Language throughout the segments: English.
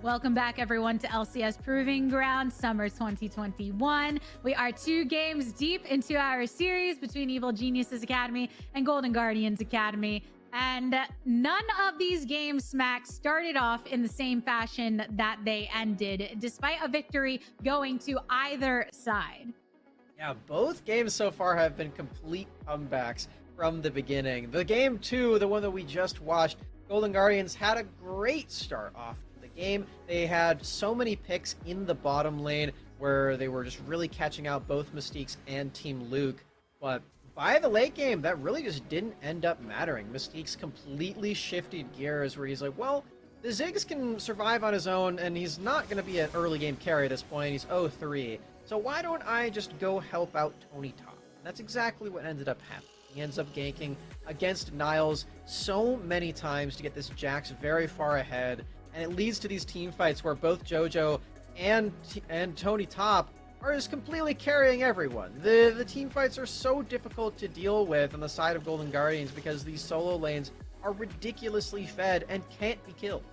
Welcome back, everyone, to LCS Proving Ground Summer 2021. We are 2 games deep into our series between Evil Geniuses Academy and Golden Guardians Academy. And none of these games, Smack, started off in the same fashion that they ended, despite a victory going to either side. Yeah, both games so far have been complete comebacks from the beginning. The game 2, the one that we just watched, Golden Guardians had a great start off to the game. They had so many picks in the bottom lane where they were just really catching out both Mystiques and Team Luke. But by the late game, that really just didn't end up mattering. Mystiques completely shifted gears where he's like, well, the Ziggs can survive on his own, and he's not going to be an early game carry at this point. He's 0-3. So why don't I just go help out Tony Top? And that's exactly what ended up happening. He ends up ganking against Niles so many times to get this Jax very far ahead, and it leads to these team fights where both JoJo and Tony Top are just completely carrying everyone. The team fights are so difficult to deal with on the side of Golden Guardians because these solo lanes are ridiculously fed and can't be killed.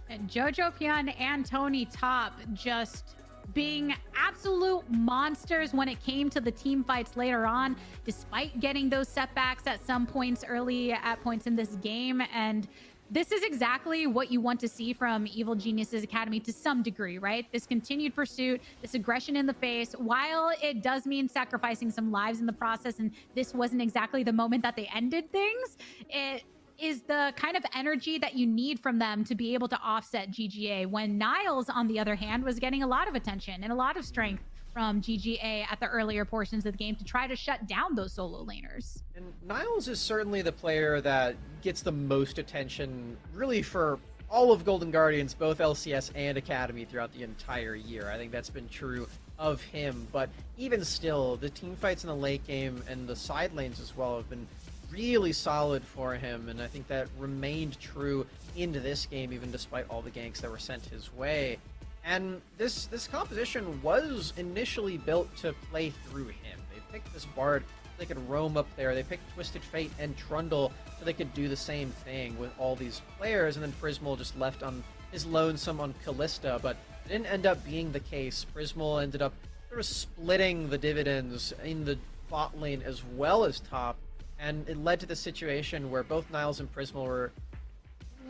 And JoJo Pion and Tony Top just being absolute monsters when it came to the team fights later on, despite getting those setbacks at some points early at points in this game. And this is exactly what you want to see from Evil Geniuses Academy to some degree, right? This continued pursuit, this aggression in the face, while it does mean sacrificing some lives in the process, and this wasn't exactly the moment that they ended things, it is the kind of energy that you need from them to be able to offset GGA, when Niles, on the other hand, was getting a lot of attention and a lot of strength from GGA at the earlier portions of the game to try to shut down those solo laners. And Niles is certainly the player that gets the most attention, really, for all of Golden Guardians, both LCS and Academy, throughout the entire year. I think that's been true of him, but even still, the team fights in the late game and the side lanes as well have been really solid for him, and I think that remained true into this game, even despite all the ganks that were sent his way. And this composition was initially built to play through him. They picked this Bard so they could roam up there. They picked Twisted Fate and Trundle so they could do the same thing with all these players, and then Prismal just left on his lonesome on Callista, but it didn't end up being the case. Prismal ended up sort of splitting the dividends in the bot lane as well as top, and it led to the situation where both Niles and Prismal were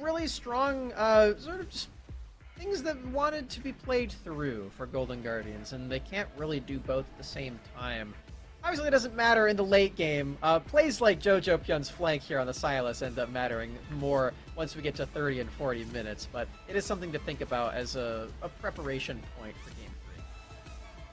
really strong, sort of just things that wanted to be played through for Golden Guardians, and they can't really do both at the same time. Obviously, it doesn't matter in the late game. Plays like JoJo Pion's flank here on the Silas end up mattering more once we get to 30 and 40 minutes, but it is something to think about as a preparation point for game 3.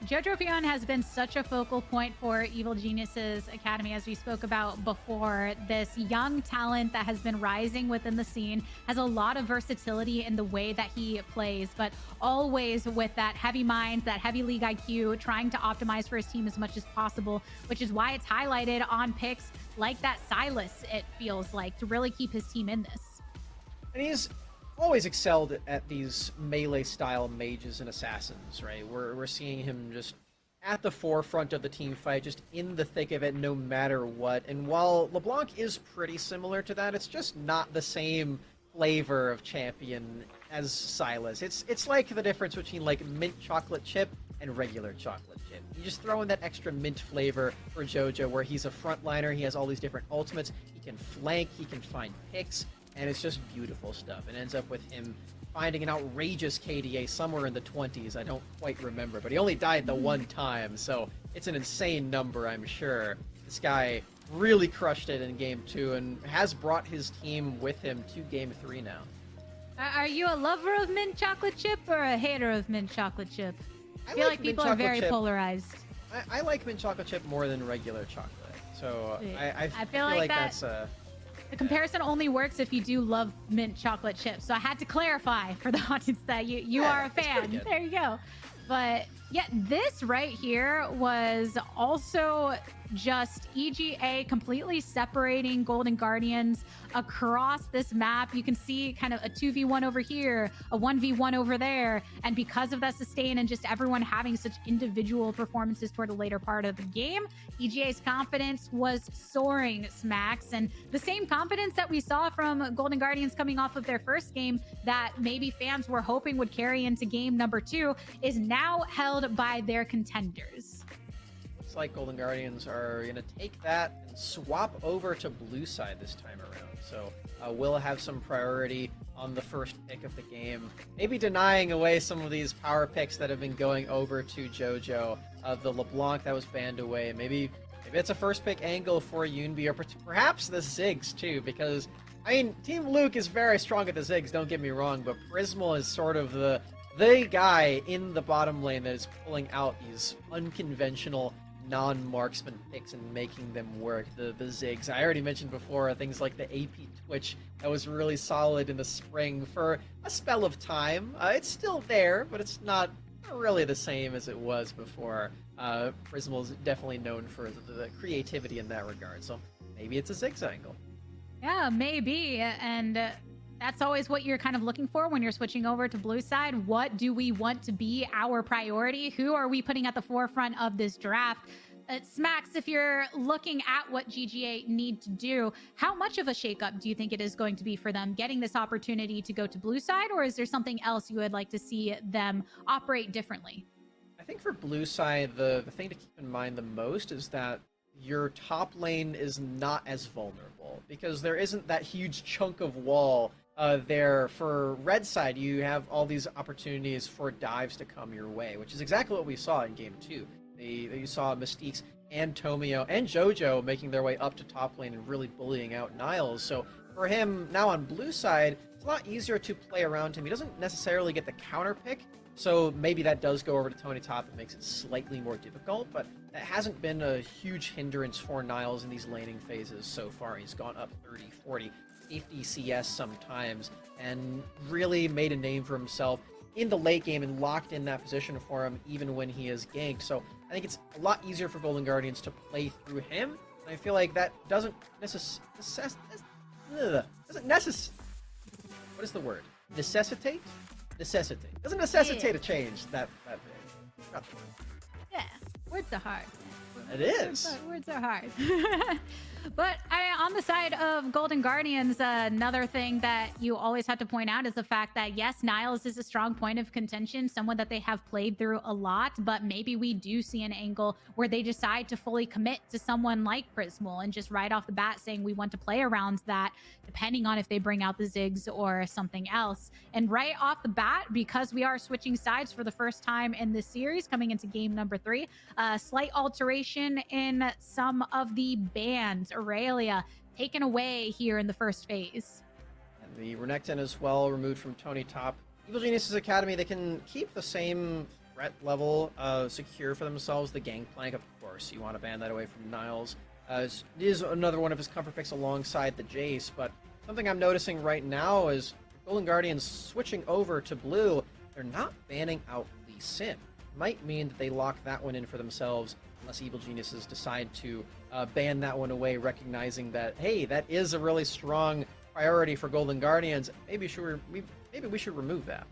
JoJo Pion has been such a focal point for Evil Geniuses Academy, as we spoke about before. This young talent that has been rising within the scene has a lot of versatility in the way that he plays, but always with that heavy mind, that heavy league IQ, trying to optimize for his team as much as possible, which is why it's highlighted on picks like that Silas, it feels like, to really keep his team in this. And he's always excelled at these melee style mages and assassins, right? We're seeing him just at the forefront of the team fight, just in the thick of it no matter what. And while LeBlanc is pretty similar to that, it's just not the same flavor of champion as Silas. It's like the difference between like mint chocolate chip and regular chocolate chip. You just throw in that extra mint flavor for JoJo, where he's a frontliner, he has all these different ultimates, he can flank, he can find picks, and it's just beautiful stuff. It ends up with him finding an outrageous KDA somewhere in the 20s. I don't quite remember, but he only died the one time, so it's an insane number, I'm sure. This guy really crushed it in Game 2 and has brought his team with him to Game 3 now. Are you a lover of mint chocolate chip or a hater of mint chocolate chip? I feel like people are very polarized. I like mint chocolate chip more than regular chocolate, so I feel like that's the comparison only works if you do love mint chocolate chips. So I had to clarify for the audience that you are a fan. There you go. But Yeah, this right here was also just EGA completely separating Golden Guardians across this map. You can see kind of a 2v1 over here, a 1v1 over there. And because of that sustain and just everyone having such individual performances toward the later part of the game, EGA's confidence was soaring, Smacks. And the same confidence that we saw from Golden Guardians coming off of their first game that maybe fans were hoping would carry into game number 2 is now held by their contenders. Looks like Golden Guardians are going to take that and swap over to blue side this time around. So we'll have some priority on the first pick of the game. Maybe denying away some of these power picks that have been going over to JoJo. The LeBlanc that was banned away. Maybe it's a first pick angle for Yunbi, or perhaps the Ziggs too, because I mean, Team Luke is very strong at the Ziggs, don't get me wrong, but Prismal is sort of the guy in the bottom lane that is pulling out these unconventional non-marksman picks and making them work. The Ziggs, I already mentioned before, things like the AP Twitch that was really solid in the spring for a spell of time. It's still there, but it's not really the same as it was before. Prismal is definitely known for the creativity in that regard, so maybe it's a Ziggs angle. Yeah, maybe. And that's always what you're kind of looking for when you're switching over to blue side. What do we want to be our priority? Who are we putting at the forefront of this draft? Smacks, if you're looking at what GGA need to do, how much of a shakeup do you think it is going to be for them getting this opportunity to go to blue side, or is there something else you would like to see them operate differently? I think for blue side, the thing to keep in mind the most is that your top lane is not as vulnerable because there isn't that huge chunk of wall there. For red side, you have all these opportunities for dives to come your way, which is exactly what we saw in game 2. You saw Mystiques and Tomio and JoJo making their way up to top lane and really bullying out Niles. So for him, now on blue side, it's a lot easier to play around him. He doesn't necessarily get the counter pick, so maybe that does go over to Tony top and makes it slightly more difficult, but that hasn't been a huge hindrance for Niles in these laning phases so far. He's gone up 30, 40, 50 CS sometimes and really made a name for himself in the late game and locked in that position for him even when he is ganked. So I think it's a lot easier for Golden Guardians to play through him. And I feel like that doesn't necessitate? What is the word? Necessitate? Necessitate. Doesn't necessitate a change that big. Not the word. Yeah, words are hard. It is. Words are hard. But on the side of Golden Guardians, another thing that you always have to point out is the fact that, yes, Niles is a strong point of contention, someone that they have played through a lot, but maybe we do see an angle where they decide to fully commit to someone like Prismal and just right off the bat saying we want to play around that, depending on if they bring out the Ziggs or something else. And right off the bat, because we are switching sides for the first time in this series, coming into game number 3, slight alteration in some of the bans. Aurelia taken away here in the first phase. And the Renekton as well removed from Tony top. Evil Genius's Academy, they can keep the same threat level secure for themselves. The Gangplank, of course, you want to ban that away from Niles. It is another one of his comfort picks alongside the Jace, but something I'm noticing right now is Golden Guardians switching over to blue. They're not banning out Lee Sin. Might mean that they lock that one in for themselves unless Evil Geniuses decide to ban that one away, recognizing that, hey, that is a really strong priority for Golden Guardians. Maybe we should remove that.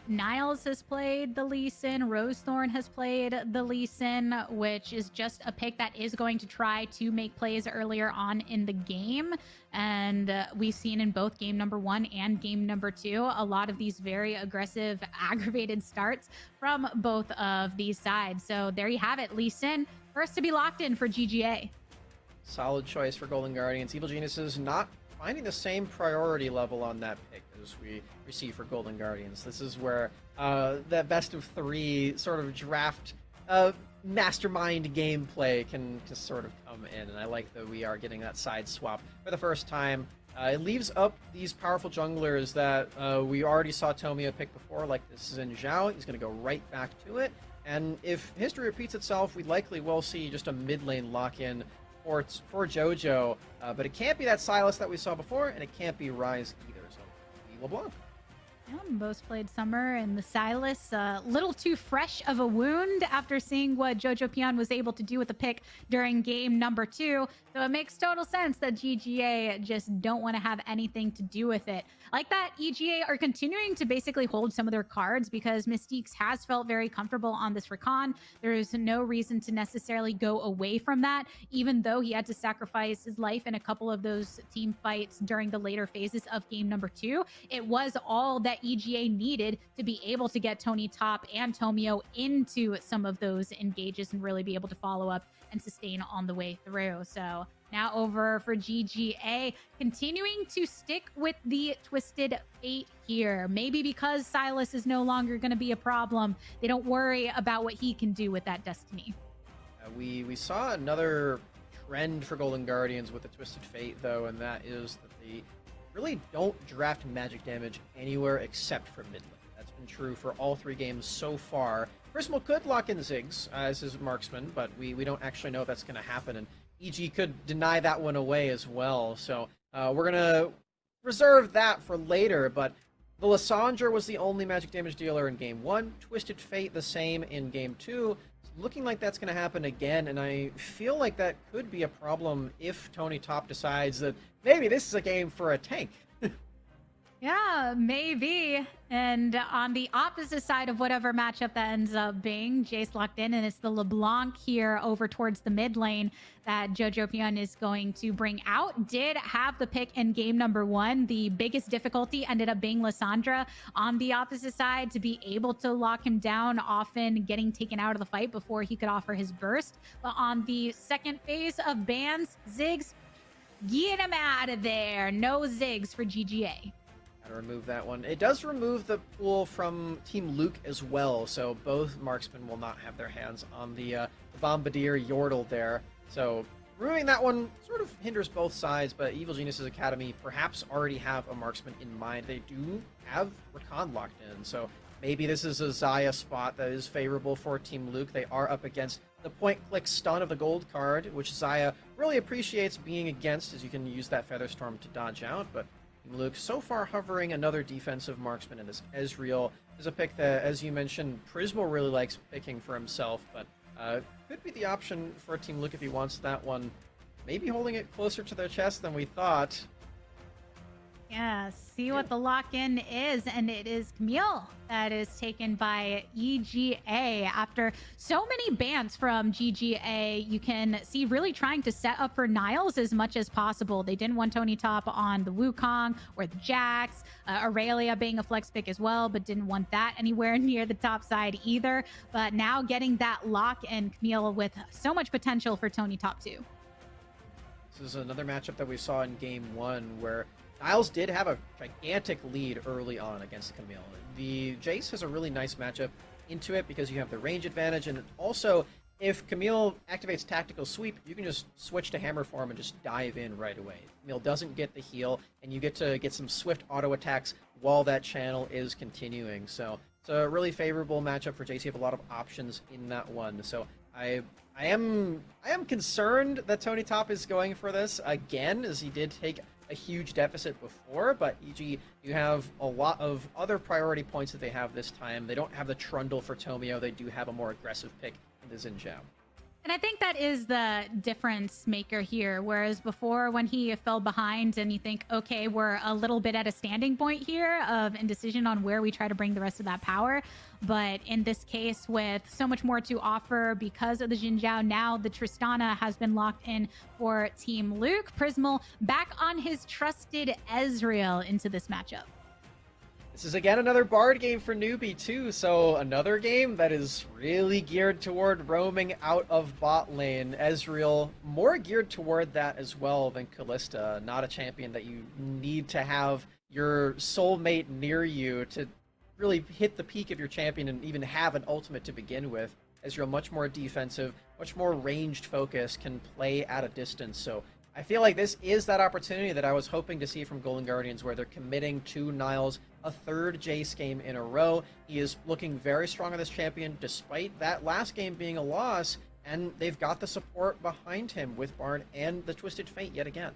Niles has played the Lee Sin. Rosethorn has played the Lee Sin, which is just a pick that is going to try to make plays earlier on in the game. And we've seen in both game number 1 and game number 2 a lot of these very aggressive, aggravated starts from both of these sides. So there you have it. Lee Sin, first to be locked in for GGA. Solid choice for Golden Guardians. Evil Geniuses not finding the same priority level on that pick as we receive for Golden Guardians. This is where that best of 3 sort of draft mastermind gameplay can just sort of come in, and I like that we are getting that side swap for the first time. It leaves up these powerful junglers that we already saw Tomio pick before, like this is in Zhao. He's going to go right back to it, and if history repeats itself, we likely will see just a mid lane lock-in for JoJo, but it can't be that Silas that we saw before, and it can't be Ryze either, so LeBlanc. Yeah, both played Summer and the Silas. A little too fresh of a wound after seeing what Jojo Pion was able to do with the pick during game number 2. So it makes total sense that GGA just don't want to have anything to do with it. Like that, EGA are continuing to basically hold some of their cards because Mystiques has felt very comfortable on this recon. There is no reason to necessarily go away from that, even though he had to sacrifice his life in a couple of those team fights during the later phases of game number 2. It was all that EGA needed to be able to get Tony Top and Tomio into some of those engages and really be able to follow up and sustain on the way through. So now over for GGA, continuing to stick with the Twisted Fate here. Maybe because Silas is no longer going to be a problem, they don't worry about what he can do with that Destiny. We saw another trend for Golden Guardians with the Twisted Fate, though, and that is that they really don't draft magic damage anywhere except for mid lane. That's been true for all 3 games so far. Prismal could lock in Ziggs as his marksman, but we don't actually know if that's going to happen, and EG could deny that one away as well. So we're going to reserve that for later, but the Lissandra was the only magic damage dealer in game 1. Twisted Fate the same in game 2. Looking like that's going to happen again, and I feel like that could be a problem if Tony Top decides that maybe this is a game for a tank. Yeah, maybe. And on the opposite side of whatever matchup that ends up being, Jace locked in, and it's the LeBlanc here over towards the mid lane that Jojo Pion is going to bring out. Did have the pick in game number 1. The biggest difficulty ended up being Lissandra on the opposite side to be able to lock him down, often getting taken out of the fight before he could offer his burst. But on the second phase of bans, Ziggs, get him out of there. No Ziggs for GGA. Gotta remove that one. It does remove the pool from Team Luke as well, so both marksmen will not have their hands on the Bombardier Yordle there. So removing that one sort of hinders both sides, but Evil Genius's Academy perhaps already have a marksman in mind. They do have Rakan locked in, so maybe this is a Xayah spot that is favorable for Team Luke. They are up against the point-click stun of the gold card, which Xayah really appreciates being against, as you can use that Featherstorm to dodge out, but Luke so far hovering another defensive marksman in this Ezreal is a pick that, as you mentioned, Prismo really likes picking for himself, but could be the option for Team Luke if he wants that one. Maybe holding it closer to their chest than we thought. Yeah, see what the lock-in is, and it is Camille that is taken by EGA. After so many bans from GGA, you can see really trying to set up for Niles as much as possible. They didn't want Tony Top on the Wukong or the Jax, Aurelia being a flex pick as well, but didn't want that anywhere near the top side either. But now getting that lock and Camille with so much potential for Tony Top too. This is another matchup that we saw in game 1 where Niles did have a gigantic lead early on against Camille. The Jace has a really nice matchup into it because you have the range advantage, and also if Camille activates Tactical Sweep, you can just switch to Hammer Form and just dive in right away. Camille doesn't get the heal, and you get to get some swift auto attacks while that channel is continuing. So it's a really favorable matchup for Jace. You have a lot of options in that one. So I am concerned that Tony Top is going for this again, as he did take a huge deficit before, but EG, you have a lot of other priority points that they have this time. They don't have the Trundle for Tomio. They do have a more aggressive pick in the Xin Zhao. And I think that is the difference maker here. Whereas before, when he fell behind and you think, okay, we're a little bit at a standing point here of indecision on where we try to bring the rest of that power. But in this case, with so much more to offer because of the Xin Zhao, now the Tristana has been locked in for Team Luke. Prismal back on his trusted Ezreal into this matchup. This is again another Bard game for Newbie too, so another game that is really geared toward roaming out of bot lane. Ezreal more geared toward that as well than Kalista, not a champion that you need to have your soulmate near you to really hit the peak of your champion and even have an ultimate to begin with. Ezreal much more defensive, much more ranged focus, can play at a distance, so I feel like this is that opportunity that I was hoping to see from Golden Guardians, where they're committing to Niles a third Jace game in a row. He is looking very strong on this champion, despite that last game being a loss, and they've got the support behind him with Bard and the Twisted Fate yet again.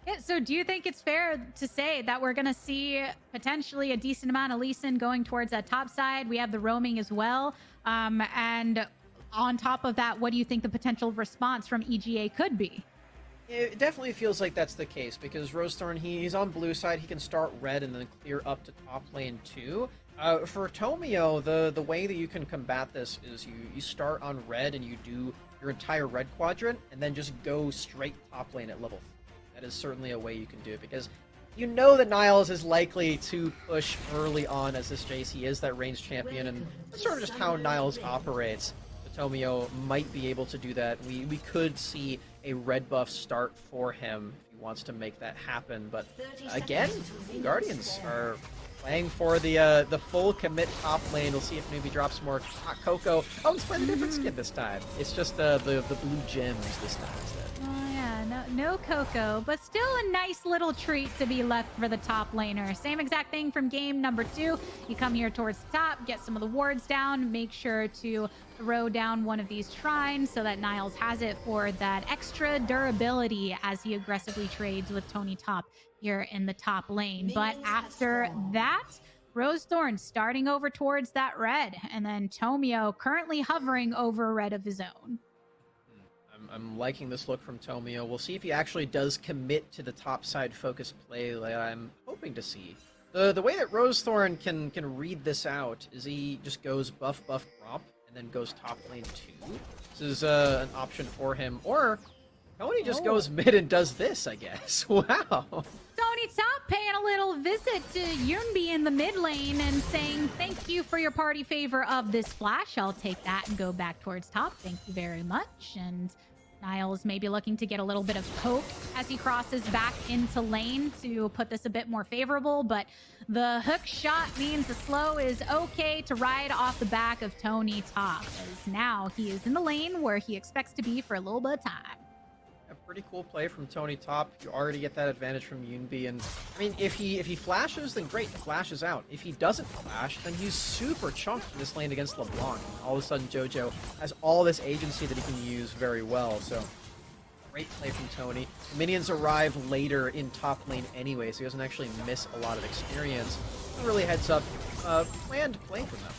Yeah, so do you think it's fair to say that we're going to see potentially a decent amount of Lee Sin going towards that top side? We have the roaming as well. And on top of that, what do you think the potential response from EGA could be? It definitely feels like that's the case because Rosethorn, he's on blue side. He can start red and then clear up to top lane too. For Tomio, the way that you can combat this is you start on red and you do your entire red quadrant and then just go straight top lane at level 3. That is certainly a way you can do it because you know that Niles is likely to push early on as this Jace. He is that ranged champion, and that's sort of just how Niles operates. Tomio might be able to do that. We could see a red buff start for him if he wants to make that happen. But again, Guardians are playing for the full commit top lane. We'll see if maybe drops more Coco. Oh, it's playing a different skin this time. It's just the blue gems this time instead. Oh yeah, no Coco, but still a nice little treat to be left for the top laner. Same exact thing from game number 2. You come here towards the top, get some of the wards down, make sure to throw down one of these shrines so that Niles has it for that extra durability as he aggressively trades with Tony Top here in the top lane. But after that, Rosethorn starting over towards that red, and then Tomio currently hovering over red of his own. I'm liking this look from Tomio. We'll see if he actually does commit to the top side focus play that I'm hoping to see. The way that Rosethorn can read this out is he just goes buff promp and then goes top lane 2. This is an option for him. Or Tony just goes mid and does this, I guess. Wow. Tony Top paying a little visit to Yunbi in the mid lane and saying, thank you for your party favor of this flash. I'll take that and go back towards top. Thank you very much. And Niles maybe looking to get a little bit of poke as he crosses back into lane to put this a bit more favorable, but the hook shot means the slow is okay to ride off the back of Tony Top, as now he is in the lane where he expects to be for a little bit of time. A pretty cool play from Tony Top. You already get that advantage from Yunbi, and I mean, if he flashes, then great, he flashes out. If he doesn't flash, then he's super chunked in this lane against LeBlanc. And all of a sudden, JoJo has all this agency that he can use very well. So, great play from Tony. The minions arrive later in top lane anyway, so he doesn't actually miss a lot of experience. It really heads up planned play from them.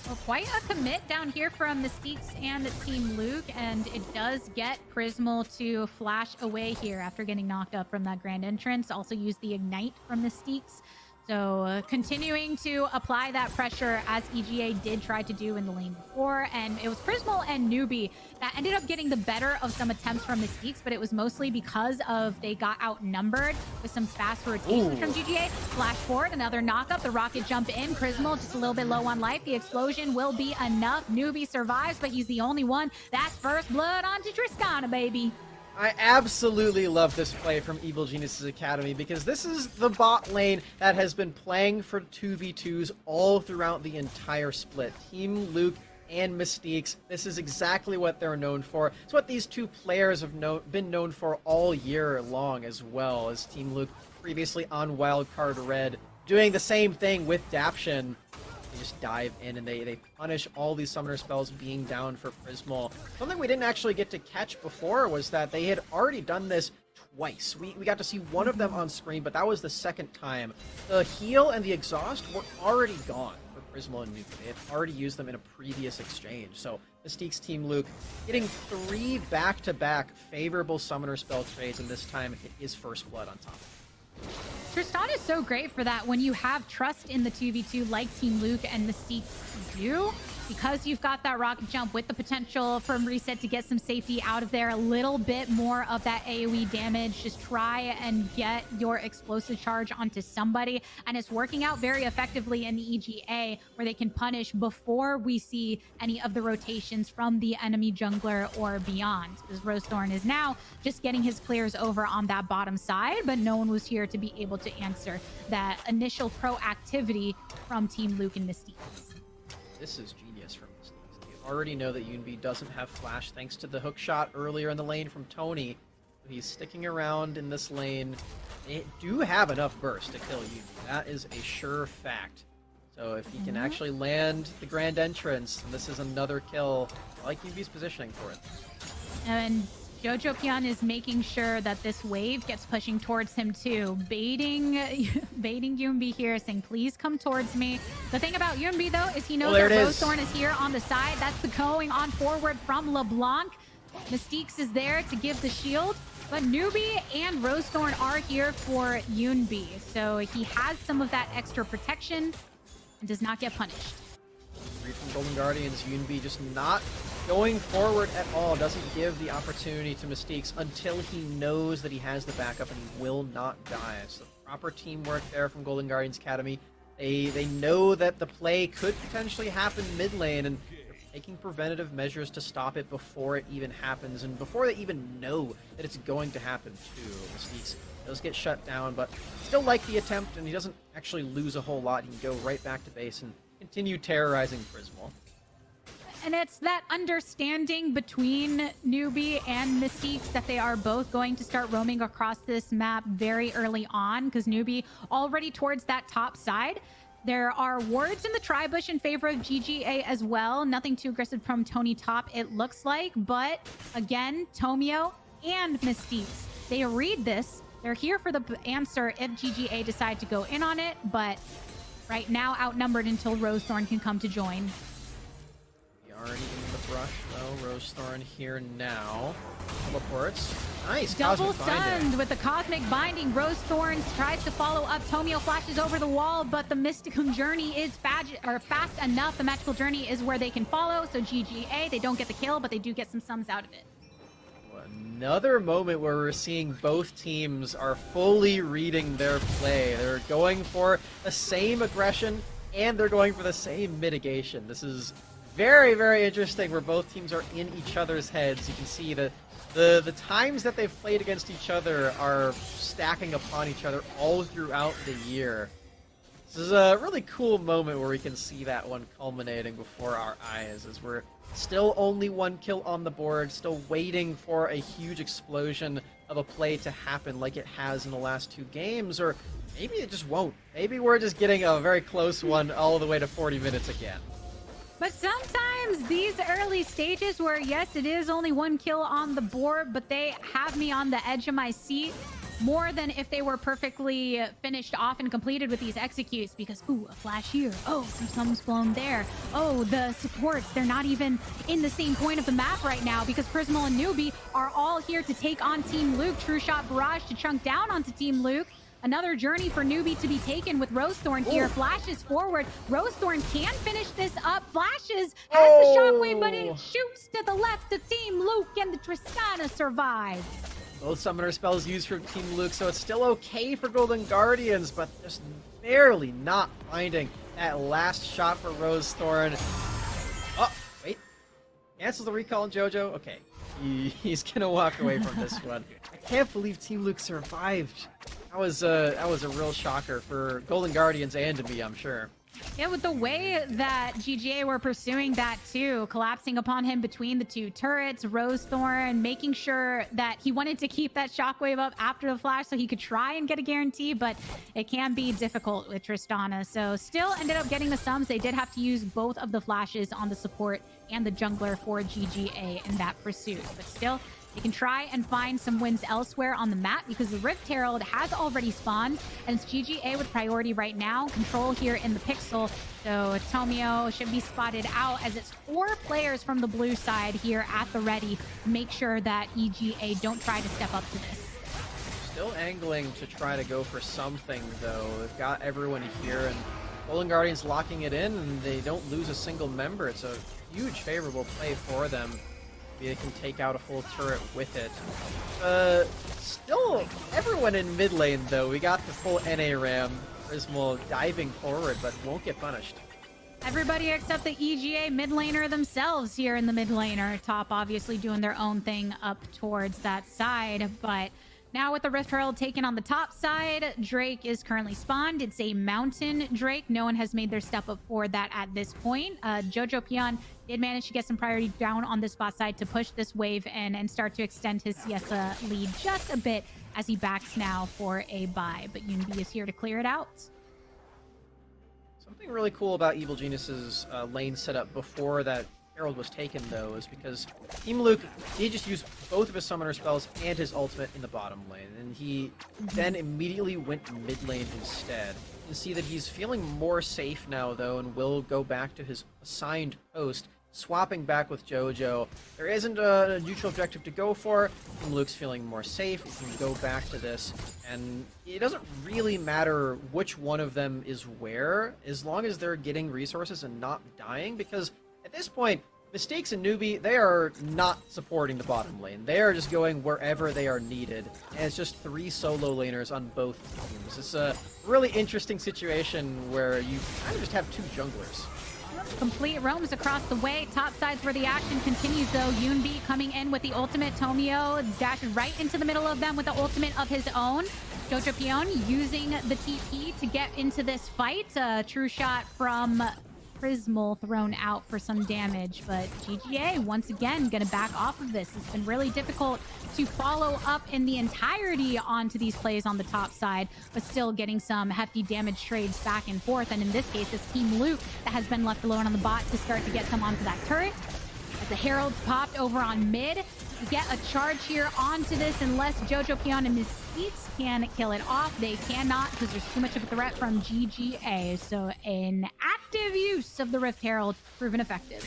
Well, quite a commit down here from Mystiques and Team Luke, and it does get Prismal to flash away here after getting knocked up from that grand entrance. Also use the Ignite from Mystiques. So continuing to apply that pressure as EGA did try to do in the lane before. And it was Prismal and Newbie that ended up getting the better of some attempts from Mystiques, but it was mostly because of they got outnumbered with some fast rotations from GGA. Flash forward, another knock up, the rocket jump in. Prismal just a little bit low on life. The explosion will be enough. Newbie survives, but he's the only one. That's first blood onto Tristana, baby. I absolutely love this play from Evil Geniuses Academy because this is the bot lane that has been playing for 2v2s all throughout the entire split. Team Luke and Mystiques, this is exactly what they're known for. It's what these two players have been known for all year long as well, as Team Luke previously on Wildcard Red, doing the same thing with Daption. They just dive in and they punish all these summoner spells being down for Prismal. Something we didn't actually get to catch before was that they had already done this twice. We got to see one of them on screen, but that was the second time. The heal and the exhaust were already gone for Prismal and Nuke. They had already used them in a previous exchange. So Mystique's Team Luke getting 3 back-to-back favorable summoner spell trades, and this time it is first blood on top. Tristana is so great for that when you have trust in the 2v2 like Team Luke and Mystique do, because you've got that rocket jump with the potential from reset to get some safety out of there, a little bit more of that AoE damage. Just try and get your explosive charge onto somebody, and it's working out very effectively in the EGA where they can punish before we see any of the rotations from the enemy jungler or beyond, because Rosethorn is now just getting his clears over on that bottom side, but no one was here to be able to answer that initial proactivity from Team Luke and Mystique. This is genius from Mystiques. They already know that Yunbi doesn't have flash thanks to the hook shot earlier in the lane from Tony. He's sticking around in this lane. They do have enough burst to kill Yunbi. That is a sure fact. So if he can actually land the grand entrance, and this is another kill, I like Yunbi's positioning for it. And Jojo Pion is making sure that this wave gets pushing towards him too, baiting Yoonbi here, saying, please come towards me. The thing about Yoonbi, though, is he knows that Rosethorn is here on the side. That's the going on forward from LeBlanc. Mystiques is there to give the shield, but Newbie and Rosethorn are here for Yoonbi. So he has some of that extra protection and does not get punished. Read from Golden Guardians, Yoonbi just not going forward at all. Doesn't give the opportunity to Mystiques until he knows that he has the backup and he will not die. So proper teamwork there from Golden Guardians Academy. They know that the play could potentially happen mid lane, and they're taking preventative measures to stop it before it even happens, and before they even know that it's going to happen too. Mystiques does get shut down, but still like the attempt, and he doesn't actually lose a whole lot. He can go right back to base and continue terrorizing Prismal. And it's that understanding between Newbie and Mystiques that they are both going to start roaming across this map very early on, because Newbie already towards that top side. There are wards in the tri-bush in favor of GGA as well. Nothing too aggressive from Tony Top, it looks like. But again, Tomio and Mystiques, they read this. They're here for the answer if GGA decide to go in on it. But right now, outnumbered until Rosethorn can come to join. Already in the brush, though. Rosethorn here now. Teleports. Nice. Double stunned with the Cosmic Binding. Rosethorn tries to follow up. Tomio flashes over the wall, but the Mystical Journey is fast enough. The Magical Journey is where they can follow. So GGA, they don't get the kill, but they do get some sums out of it. Another moment where we're seeing both teams are fully reading their play. They're going for the same aggression, and they're going for the same mitigation. This is very, very interesting where both teams are in each other's heads. You can see that the times that they've played against each other are stacking upon each other all throughout the year. This is a really cool moment where we can see that one culminating before our eyes, as we're still only one kill on the board, still waiting for a huge explosion of a play to happen like it has in the last two games, or maybe it just won't. Maybe we're just getting a very close one all the way to 40 minutes again. But sometimes these early stages where, yes, it is only one kill on the board, but they have me on the edge of my seat more than if they were perfectly finished off and completed with these executes, because, ooh, a flash here. Oh, some sums flown there. Oh, the supports, they're not even in the same point of the map right now because Prismal and Newbie are all here to take on Team Luke. True Shot Barrage to chunk down onto Team Luke. Another journey for Newbie to be taken with Rosethorn here. Flashes forward. Rosethorn can finish this up. Flashes, has the shockwave, but it shoots to the left of Team Luke, and the Tristana survives. Both summoner spells used for Team Luke, so it's still okay for Golden Guardians, but just barely not finding that last shot for Rosethorn. Oh, wait. Cancels the recall on Jojo? Okay. He's gonna walk away from this one. I can't believe Team Luke survived. That was a real shocker for Golden Guardians and to me, I'm sure. Yeah, with the way that GGA were pursuing that too, collapsing upon him between the two turrets, Rosethorn, making sure that he wanted to keep that shockwave up after the flash so he could try and get a guarantee, but it can be difficult with Tristana. So still ended up getting the sums. They did have to use both of the flashes on the support and the jungler for GGA in that pursuit, but still, they can try and find some wins elsewhere on the map because the Rift Herald has already spawned, and it's GGA with priority right now. Control here in the pixel, so Tomio should be spotted out as it's 4 players from the blue side here at the ready. Make sure that EGA don't try to step up to this. Still angling to try to go for something, though. They've got everyone here, and Golden Guardians locking it in, and they don't lose a single member. It's a huge favorable play for them. They can take out a full turret with it. Still, everyone in mid lane, though. We got the full NA ram. Prismal diving forward, but won't get punished. Everybody except the EGA mid laner themselves here in the mid laner. Top obviously doing their own thing up towards that side, but now with the Rift Herald taken on the top side, Drake is currently spawned. It's a mountain Drake. No one has made their step up for that at this point. Jojo Pion did manage to get some priority down on this bot side to push this wave in and start to extend his Siesta lead just a bit as he backs now for a buy. But Unity is here to clear it out. Something really cool about Evil Genius's lane setup before that Herald was taken, though, is because Team Luke did just use both of his summoner spells and his ultimate in the bottom lane, and he then immediately went mid lane instead. You can see that he's feeling more safe now, though, and will go back to his assigned post, swapping back with JoJo. There isn't a neutral objective to go for. Team Luke's feeling more safe. He can go back to this, and it doesn't really matter which one of them is where, as long as they're getting resources and not dying, because at this point, Mistakes and Newbie, they are not supporting the bottom lane. They are just going wherever they are needed, and it's just 3 solo laners on both teams. It's a really interesting situation where you kind of just have 2 junglers. Complete roams across the way. Top side's where the action continues, though. Yunbi coming in with the ultimate. Tomio dashes right into the middle of them with the ultimate of his own. Jojo Pion using the TP to get into this fight. True shot from Prismal thrown out for some damage, but GGA once again gonna back off of this. It's been really difficult to follow up in the entirety onto these plays on the top side, but still getting some hefty damage trades back and forth. And in this case, it's Team Luke that has been left alone on the bot to start to get some onto that turret. As the Herald's popped over on mid, we get a charge here onto this unless Jojo Pion and Mesquite can kill it off. They cannot because there's too much of a threat from GGA. So an active use of the Rift Herald proven effective.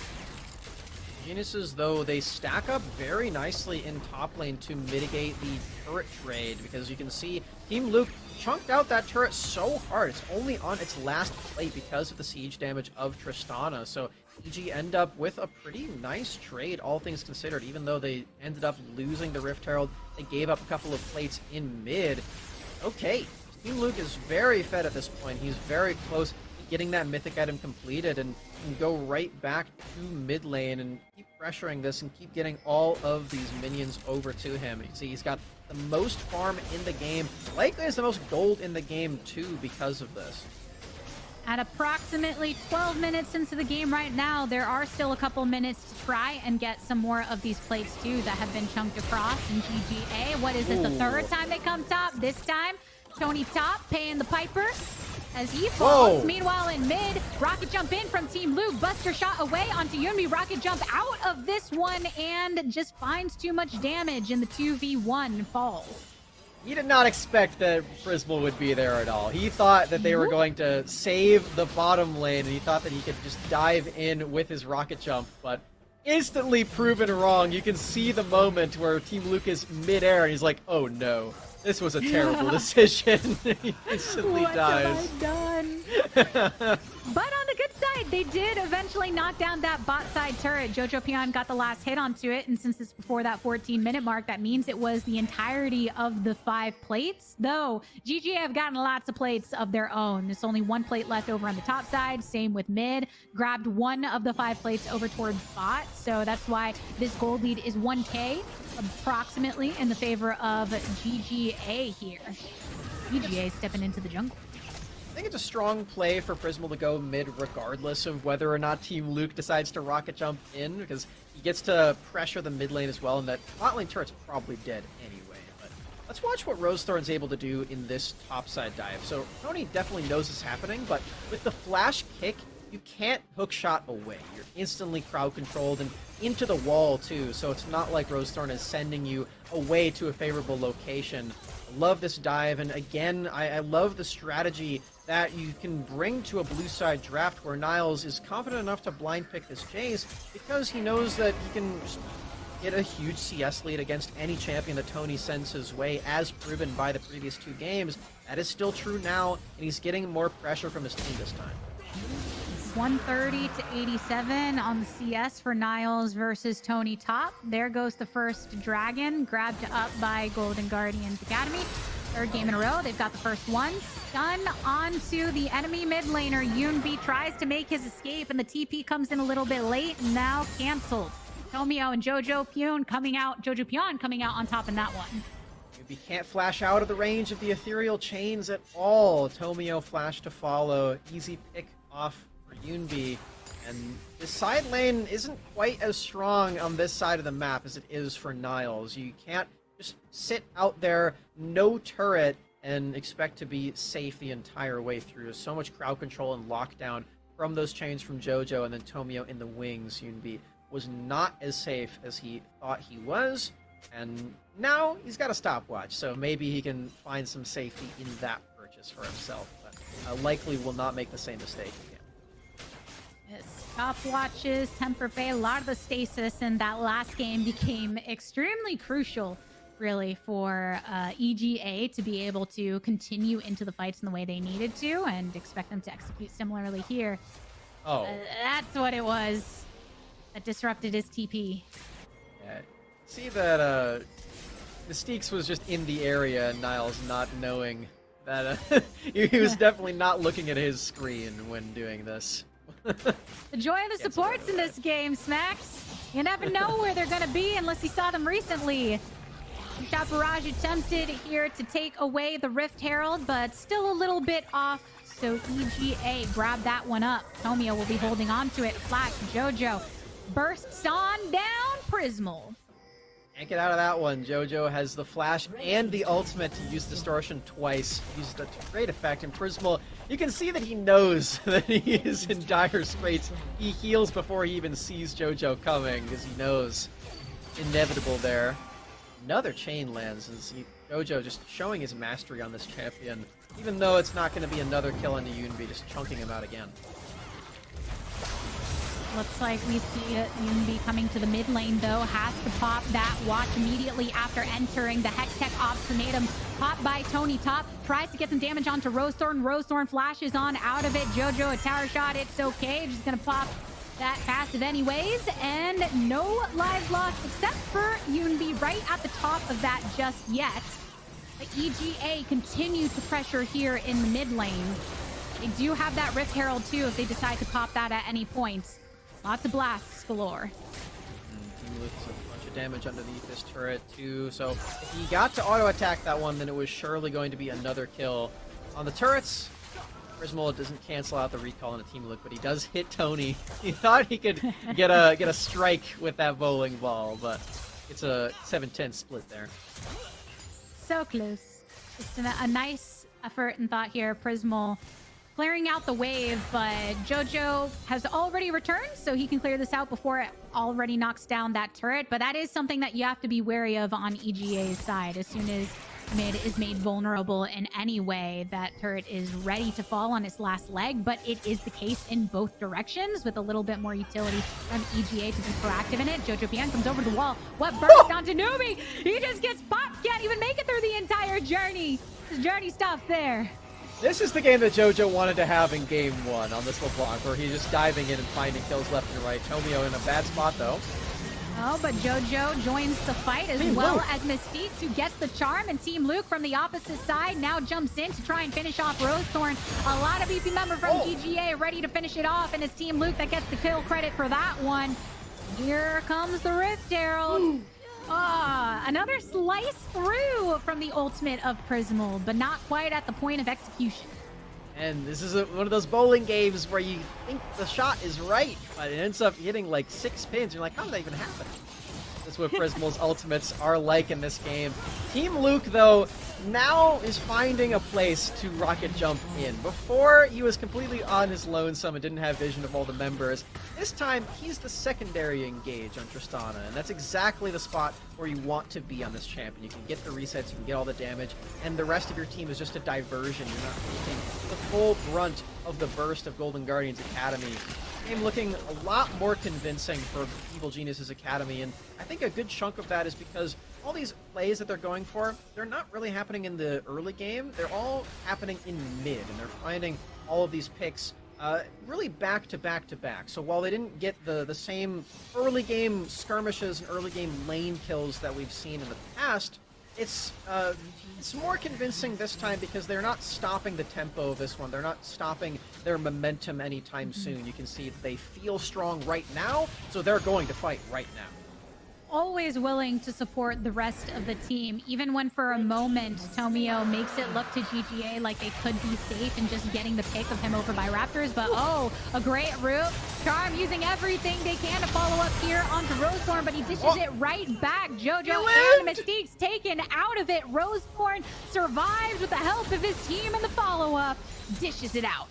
Genuses, though, they stack up very nicely in top lane to mitigate the turret trade, because you can see Team Luke chunked out that turret so hard. It's only on its last plate because of the siege damage of Tristana. So EG end up with a pretty nice trade, all things considered. Even though they ended up losing the Rift Herald, they gave up a couple of plates in mid. Okay, Team Luke is very fed at this point. He's very close to getting that mythic item completed and can go right back to mid lane and keep pressuring this and keep getting all of these minions over to him. You can see he's got the most farm in the game, likely has the most gold in the game too because of this. At approximately 12 minutes into the game right now, there are still a couple minutes to try and get some more of these plates too that have been chunked across in GGA. What is this, the third time they come top? This time, Tony Top paying the piper as he falls. Whoa. Meanwhile, in mid, rocket jump in from Team Luke. Buster shot away onto Yunmi. Rocket jump out of this one and just finds too much damage in the 2v1 falls. He did not expect that Prismal would be there at all. He thought that they were going to save the bottom lane, and he thought that he could just dive in with his rocket jump, but instantly proven wrong. You can see the moment where Team Luke is midair, and he's like, oh no, this was a terrible decision. He instantly dies. What have I done? But on the good side, they did eventually knock down that bot side turret. Jojo Pion got the last hit onto it, and since it's before that 14-minute mark, that means it was the entirety of the 5 plates. Though, GGA have gotten lots of plates of their own. There's only 1 plate left over on the top side, same with mid. Grabbed 1 of the 5 plates over towards bot, so that's why this gold lead is 1K, approximately, in the favor of GGA here. GGA stepping into the jungle. I think it's a strong play for Prismal to go mid regardless of whether or not Team Luke decides to rocket jump in, because he gets to pressure the mid lane as well, and that bot lane turret's probably dead anyway. But let's watch what Rosethorn's able to do in this topside dive. So Tony definitely knows it's happening, but with the flash kick, you can't hook shot away. You're instantly crowd controlled and into the wall too, so it's not like Rosethorn is sending you away to a favorable location. I love this dive, and again, I love the strategy that you can bring to a blue side draft where Niles is confident enough to blind pick this Jace because he knows that he can just get a huge CS lead against any champion that Tony sends his way, as proven by the previous 2 games. That is still true now, and he's getting more pressure from his team this time. 130 to 87 on the CS for Niles versus Tony Top. There goes the first dragon, grabbed up by Golden Guardians Academy. 3rd game in a row, they've got the first one. Stun onto the enemy mid laner. Yunbi tries to make his escape, and the TP comes in a little bit late, and now canceled. Tomio and Jojo Pion coming out on top in that one. Yunbi can't flash out of the range of the ethereal chains at all. Tomio flash to follow. Easy pick off for Yunbi. And the side lane isn't quite as strong on this side of the map as it is for Niles. You can't just sit out there, no turret, and expect to be safe the entire way through. So much crowd control and lockdown from those chains from Jojo, and then Tomio in the wings. Yunbi was not as safe as he thought he was, and now he's got a stopwatch, so maybe he can find some safety in that purchase for himself, but likely will not make the same mistake again. Yes, stopwatches, temper fade, a lot of the stasis in that last game became extremely crucial, really, for EGA to be able to continue into the fights in the way they needed to, and expect them to execute similarly here. Oh. That's what it was that disrupted his TP. Yeah. See that Mystique's was just in the area, and Niles not knowing that he was definitely not looking at his screen when doing this. The joy of the supports in this game, Smacks. You never know where they're going to be unless you saw them recently. Shot Barrage attempted here to take away the Rift Herald, but still a little bit off. So EGA grabbed that one up. Tomio will be holding on to it. Flash, Jojo bursts on down. Prismal. Can't get out of that one. Jojo has the flash and the ultimate to use Distortion twice. Used a great effect. And Prismal, you can see that he knows that he is in dire straits. He heals before he even sees Jojo coming, because he knows inevitable there. Another chain lands, and Jojo just showing his mastery on this champion, even though it's not going to be another kill on the Yunbi, just chunking him out again. Looks like we see Yunbi coming to the mid lane, though. Has to pop that watch immediately after entering the Hextech Obstinatum. Popped by Tony Top. Tries to get some damage onto Rosethorn. Rosethorn flashes on out of it. Jojo, a tower shot. It's okay. Just going to pop that passive anyways. And no lives lost except for Yunbi right at the top of that just yet. The EGA continue to pressure here in the mid lane. They do have that Rift Herald, too, if they decide to pop that at any point. Lots of blasts galore. Team Luke took a bunch of damage underneath this turret too, so if he got to auto-attack that one, then it was surely going to be another kill. On the turrets, Prismal doesn't cancel out the recall on a Team Luke, but he does hit Tony. He thought he could get a strike with that bowling ball, but it's a 7-10 split there. So close. Just a nice effort and thought here. Prismal clearing out the wave, but Jojo has already returned, so he can clear this out before it already knocks down that turret. But that is something that you have to be wary of on EGA's side. As soon as mid is made vulnerable in any way, that turret is ready to fall on its last leg. But it is the case in both directions, with a little bit more utility from EGA to be proactive in it. Jojo PN comes over the wall. What burst onto Numi? He just gets popped. Can't even make it through the entire journey. His journey stops there. This is the game that Jojo wanted to have in game 1 on this LeBlanc, where he's just diving in and finding kills left and right. Tomio in a bad spot, though. Oh, but Jojo joins the fight as well as Mystique, who gets the charm, and Team Luke from the opposite side now jumps in to try and finish off Rosethorn. A lot of EP member from GGA ready to finish it off, and it's Team Luke that gets the kill credit for that one. Here comes the Rift Herald. Another slice through from the ultimate of Prismal, but not quite at the point of execution. And this is one of those bowling games where you think the shot is right, but it ends up hitting like 6 pins. You're like, how did that even happen? That's what Prismal's ultimates are like in this game. Team Luke, though, now is finding a place to rocket jump in. Before, he was completely on his lonesome and didn't have vision of all the members. This time, he's the secondary engage on Tristana, and that's exactly the spot where you want to be on this champion. You can get the resets, you can get all the damage, and the rest of your team is just a diversion. You're not taking the full brunt of the burst of Golden Guardians Academy. Game looking a lot more convincing for Evil Genius's Academy, and I think a good chunk of that is because all these plays that they're going for, they're not really happening in the early game. They're all happening in mid, and they're finding all of these picks really back to back to back. So while they didn't get the same early game skirmishes and early game lane kills that we've seen in the past, it's more convincing this time because they're not stopping the tempo of this one. They're not stopping their momentum anytime soon. You can see they feel strong right now, so they're going to fight right now. Always willing to support the rest of the team, even when for a moment Tomio makes it look to GGA like they could be safe in just getting the pick of him over by Raptors. But a great route. Charm using everything they can to follow up here onto Rosethorn, but he dishes it right back. Jojo and Mystique's taken out of it. Rosethorn survives with the help of his team, and the follow-up dishes it out.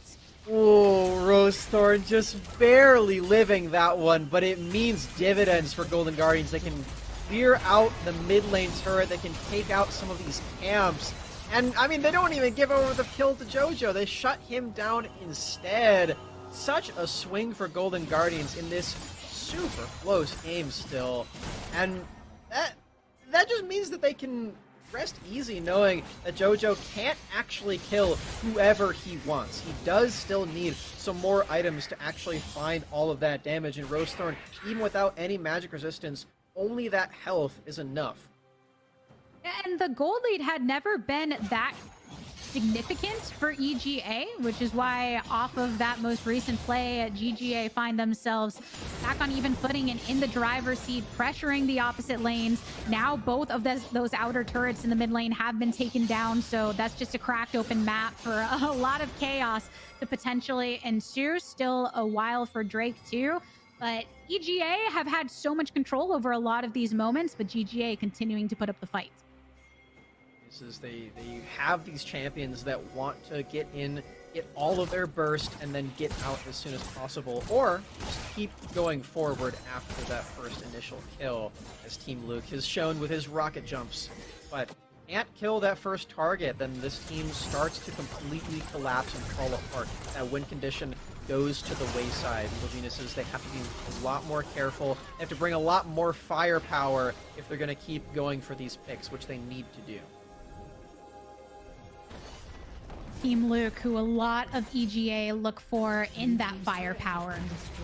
Oh, Rosethorn just barely living that one, but it means dividends for Golden Guardians. They can clear out the mid lane turret, they can take out some of these camps, and I mean, they don't even give over the kill to JoJo, they shut him down instead. Such a swing for Golden Guardians in this super close game still, and that just means that they can rest easy knowing that JoJo can't actually kill whoever he wants. He does still need some more items to actually find all of that damage, and Rosethorn, even without any magic resistance, only that health is enough. And the gold lead had never been that significant for EGA, which is why off of that most recent play, GGA find themselves back on even footing and in the driver's seat, pressuring the opposite lanes. Now both of those outer turrets in the mid lane have been taken down, so that's just a cracked open map for a lot of chaos to potentially ensue. Still a while for Drake too, but EGA have had so much control over a lot of these moments, but GGA continuing to put up the fight. Is they have these champions that want to get in, get all of their burst, and then get out as soon as possible, or just keep going forward after that first initial kill, as Team Luke has shown with his rocket jumps. But can't kill that first target, then this team starts to completely collapse and fall apart. That win condition goes to the wayside. Evil Geniuses, they have to be a lot more careful. They have to bring a lot more firepower if they're going to keep going for these picks, which they need to do. Team Luke, who a lot of EGA look for in that firepower,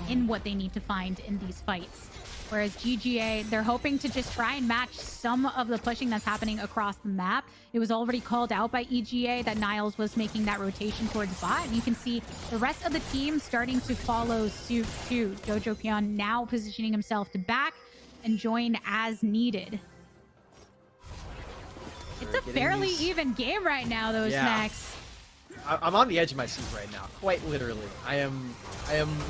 in what they need to find in these fights. Whereas GGA, they're hoping to just try and match some of the pushing that's happening across the map. It was already called out by EGA that Niles was making that rotation towards bot, and you can see the rest of the team starting to follow suit too. Jojo Pion now positioning himself to back and join as needed. It's a fairly even game right now, though, Snacks. I'm on the edge of my seat right now, quite literally. I am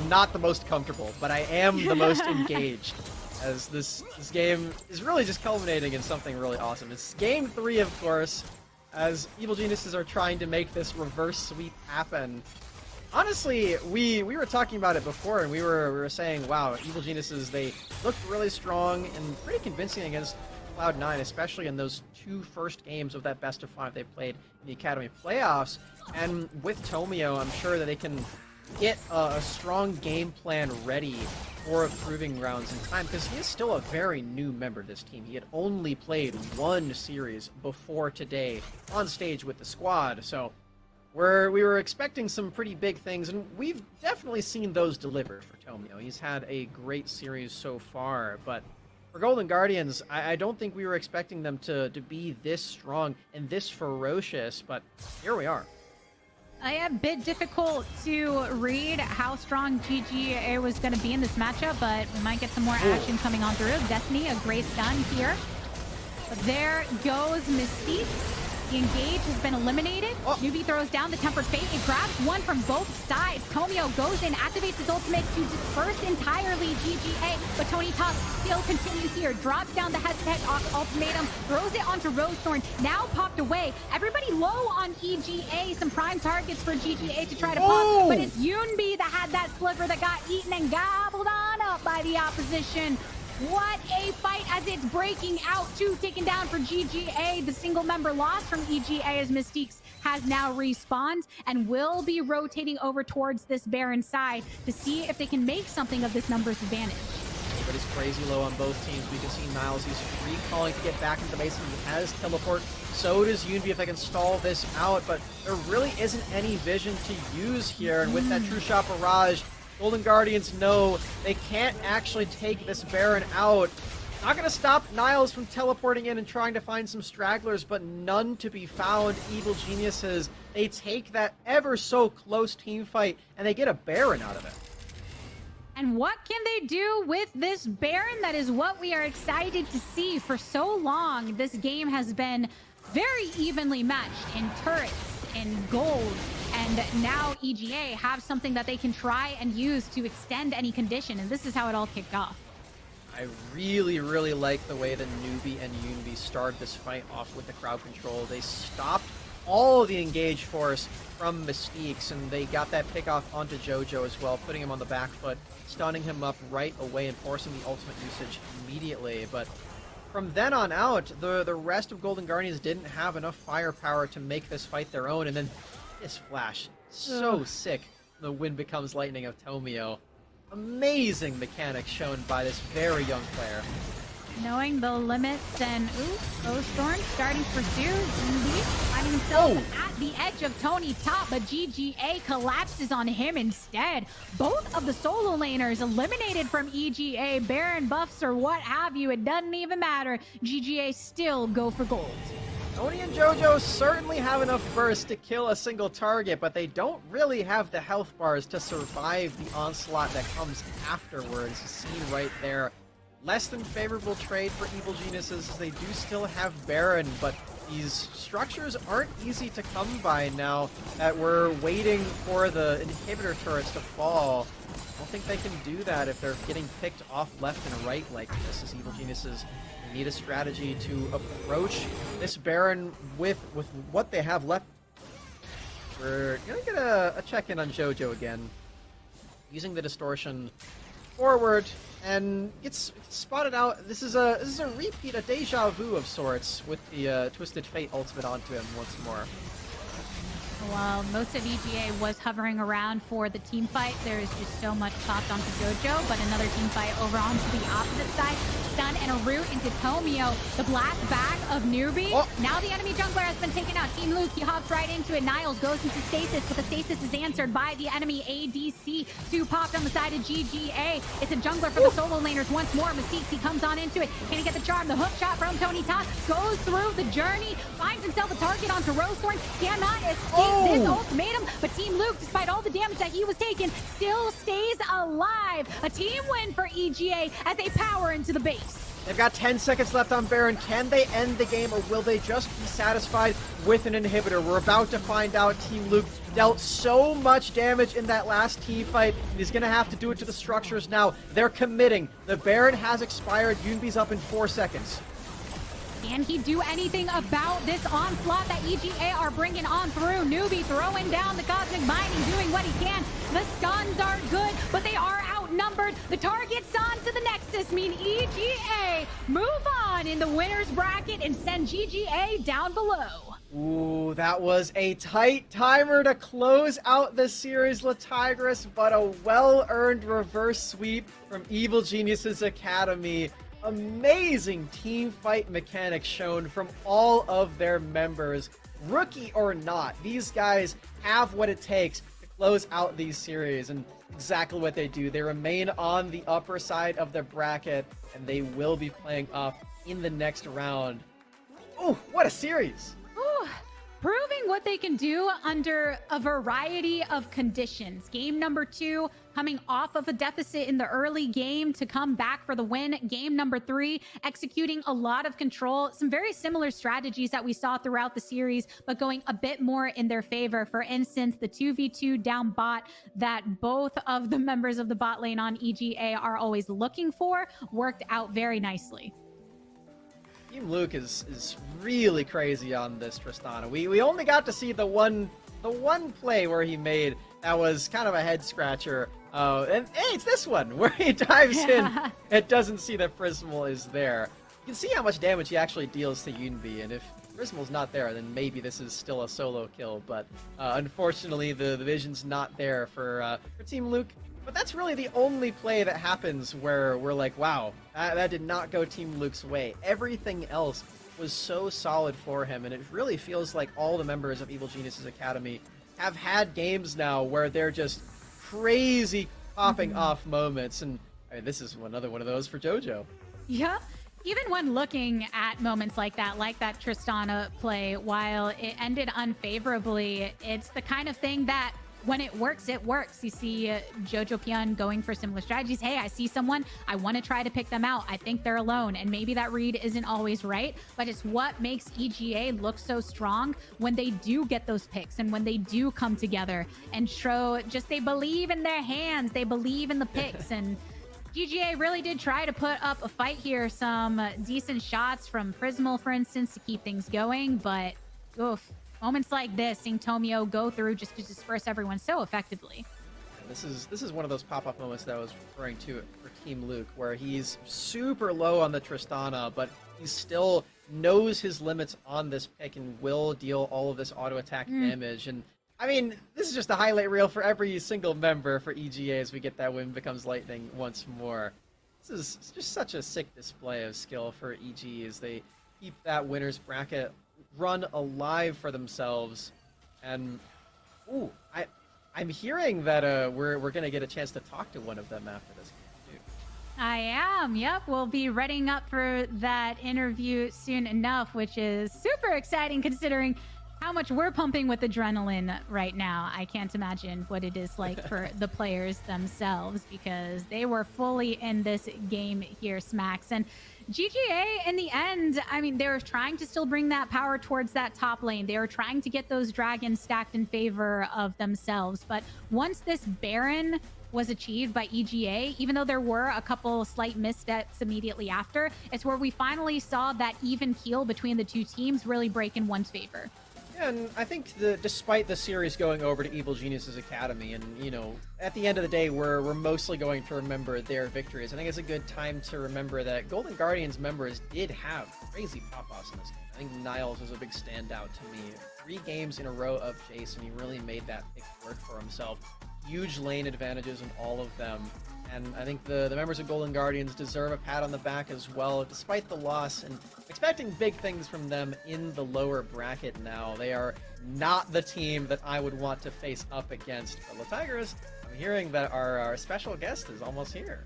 not the most comfortable, but I am the most engaged, as this game is really just culminating in something really awesome. It's game 3, of course, as Evil Geniuses are trying to make this reverse sweep happen. Honestly, we were talking about it before, and we were saying, wow, Evil Geniuses, they looked really strong and pretty convincing against Cloud9, especially in those 2 first games of that best of 5 they played in the Academy playoffs. And with Tomio, I'm sure that they can get a strong game plan ready for proving rounds in time, because he is still a very new member of this team. He had only played 1 series before today on stage with the squad, so we were expecting some pretty big things, and we've definitely seen those delivered for Tomio. He's had a great series so far, but for Golden Guardians, I don't think we were expecting them to be this strong and this ferocious, but here we are. A bit difficult to read how strong GGA was going to be in this matchup, but we might get some more action coming on through. Destiny, a great stun here. But there goes Mystique. The engage has been eliminated. Newbie throws down the Tempered Fate. It grabs one from both sides. Tomio goes in, activates his ultimate to disperse entirely GGA. But Tony Top still continues here. Drops down the head-to-head ultimatum. Throws it onto Rosethorn. Now popped away. Everybody low on EGA. Some prime targets for GGA to try to pop. But it's Yunbi that had that sliver that got eaten and gobbled on up by the opposition. What a fight as it's breaking out. 2 taken down for GGA. The single member lost from EGA as Mystiques has now respawned and will be rotating over towards this Baron side to see if they can make something of this numbers advantage. Everybody's crazy low on both teams. We can see Niles, he's recalling to get back into the base, and he has teleport. So does Yunbi if they can stall this out, but there really isn't any vision to use here, and with that True Shot Barrage, Golden Guardians know they can't actually take this Baron out. Not going to stop Niles from teleporting in and trying to find some stragglers, but none to be found. Evil Geniuses, they take that ever so close team fight, and they get a Baron out of it. And what can they do with this Baron? That is what we are excited to see. For so long, this game has been very evenly matched in turrets, in gold, and now EGA have something that they can try and use to extend any condition, and this is how it all kicked off. I really like the way that Newbie and Yunbi started this fight off with the crowd control. They stopped all the engaged force from Mystiques, and they got that pick off onto JoJo as well, putting him on the back foot, stunning him up right away and forcing the ultimate usage immediately. But from then on out, the rest of Golden Guardians didn't have enough firepower to make this fight their own, and then this flash, so sick. The wind becomes lightning of Tomio. Amazing mechanics shown by this very young player. Knowing the limits, and Thorn starting to pursue. Indeed, finding himself at the edge of Tony Top, but GGA collapses on him instead. Both of the solo laners eliminated from EGA, Baron buffs or what have you, it doesn't even matter. GGA still go for gold. Tony and JoJo certainly have enough burst to kill a single target, but they don't really have the health bars to survive the onslaught that comes afterwards. Seen right there. Less than favorable trade for Evil Geniuses, as they do still have Baron, but these structures aren't easy to come by now that we're waiting for the inhibitor turrets to fall. I don't think they can do that if they're getting picked off left and right like this, as Evil Geniuses need a strategy to approach this Baron with what they have left. We're gonna get a check-in on JoJo again, using the distortion forward, and gets spotted out. This is a repeat, a deja vu of sorts, with the Twisted Fate ultimate onto him once more. While most of EGA was hovering around for the team fight, there's just so much popped onto JoJo, but another team fight over onto the opposite side. Stun and a root into Tomio. The blast back of Newbie. Oh. Now the enemy jungler has been taken out. Team Luke, he hops right into it. Niles goes into stasis, but the stasis is answered by the enemy ADC. Two popped on the side of GGA. It's a jungler for the solo laners once more. Mystiques, he comes on into it. Can he get the charm? The hook shot from Tony Top goes through the journey, finds himself a target onto Rosethorn. Cannot escape this ultimatum, but Team Luke, despite all the damage that he was taking, still stays alive. A team win for EGA as they power into the base. They've got 10 seconds left on Baron. Can they end the game, or will they just be satisfied with an inhibitor? We're about to find out. Team Luke dealt so much damage in that last team fight. He's going to have to do it to the structures now. They're committing. The Baron has expired. Yunbi's up in 4 seconds. Can he do anything about this onslaught that EGA are bringing on through? Newbie throwing down the Cosmic Mining, doing what he can. The stuns are good, but they are outnumbered. The targets on to the Nexus mean EGA move on in the winner's bracket and send GGA down below. Ooh, that was a tight timer to close out the series, Latigris, but a well-earned reverse sweep from Evil Geniuses Academy. Amazing team fight mechanics shown from all of their members. Rookie or not, these guys have what it takes to close out these series, and exactly what they do. They remain on the upper side of the bracket, and they will be playing up in the next round. Oh, what a series! Ooh, proving what they can do under a variety of conditions. Game number 2, coming off of a deficit in the early game to come back for the win. Game number 3, executing a lot of control. Some very similar strategies that we saw throughout the series, but going a bit more in their favor. For instance, the 2v2 down bot that both of the members of the bot lane on EGA are always looking for worked out very nicely. Team Luke is really crazy on this Tristana. We only got to see the one play where he made that was kind of a head scratcher. And hey, it's this one where he dives in and doesn't see that Prismal is there. You can see how much damage he actually deals to Yunbi, and if Prismal's not there, then maybe this is still a solo kill. But unfortunately, the vision's not there for Team Luke. But that's really the only play that happens where we're like, wow, that did not go Team Luke's way. Everything else was so solid for him, and it really feels like all the members of Evil Geniuses Academy have had games now where they're just crazy popping off moments, and I mean, this is another one of those for JoJo. Yeah. Even when looking at moments like that Tristana play, while it ended unfavorably, it's the kind of thing that when it works, it works. You see Jojo Pion going for similar strategies. Hey, I see someone. I want to try to pick them out. I think they're alone. And maybe that read isn't always right, but it's what makes EGA look so strong when they do get those picks and when they do come together and show just they believe in their hands. They believe in the picks. And GGA really did try to put up a fight here. Some decent shots from Prismal, for instance, to keep things going. But oof, Moments like this, seeing Tomio go through just to disperse everyone so effectively. This is one of those pop-off moments that I was referring to for Team Luke, where he's super low on the Tristana, but he still knows his limits on this pick and will deal all of this auto attack damage. And I mean, this is just a highlight reel for every single member for EGA as we get that win becomes lightning once more. This is just such a sick display of skill for EG as they keep that winner's bracket run alive for themselves. And ooh, I'm hearing that we're gonna get a chance to talk to one of them after this game too. I am. Yep. We'll be readying up for that interview soon enough, which is super exciting considering how much we're pumping with adrenaline right now. I can't imagine what it is like for the players themselves because they were fully in this game here, Smacks. And GGA, in the end, I mean, they were trying to still bring that power towards that top lane. They were trying to get those dragons stacked in favor of themselves. But once this Baron was achieved by EGA, even though there were a couple slight missteps immediately after, it's where we finally saw that even keel between the two teams really break in one's favor. And I think despite the series going over to Evil Genius's Academy, and you know, at the end of the day, we're mostly going to remember their victories. I think it's a good time to remember that Golden Guardians members did have crazy pop-offs in this game. I think Niles was a big standout to me. 3 games in a row of Jace, and he really made that pick work for himself. Huge lane advantages in all of them. And I think the members of Golden Guardians deserve a pat on the back as well, despite the loss, and expecting big things from them in the lower bracket now. They are not the team that I would want to face up against. But Tigers, I'm hearing that our special guest is almost here.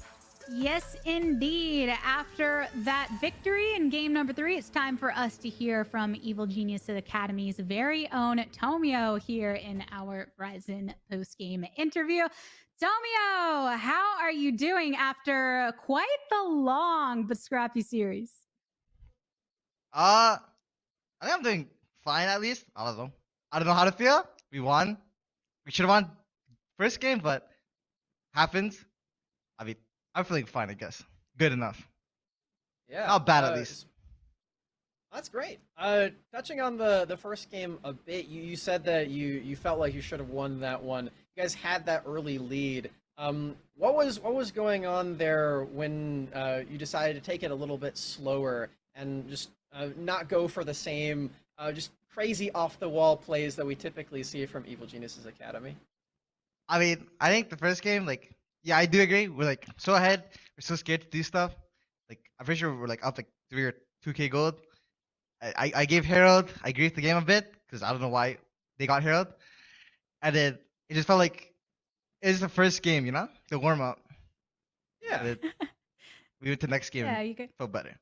Yes, indeed. After that victory in game number 3, it's time for us to hear from Evil Genius Academy's very own Tomio here in our Verizon post-game interview. Tomio, how are you doing after quite the long but scrappy series? I think I'm doing fine at least. I don't know. I don't know how to feel. We won. We should have won first game, but happens. I mean, I'm feeling fine, I guess. Good enough. Yeah. Not bad at least. That's great. Touching on the first game a bit, you said that you felt like you should have won that one. You guys had that early lead. What was going on there when you decided to take it a little bit slower and just not go for the same just crazy off the wall plays that we typically see from Evil Genius's Academy? I mean, I think the first game, like, yeah, I do agree. We're like so ahead. We're so scared to do stuff. Like, I'm pretty sure we're like up like 3 or 2K gold. I gave Herald. I griefed the game a bit because I don't know why they got Herald, and then it just felt like it was the first game, you know, the warm up. Yeah. We went to the next game. Yeah, you could Felt better.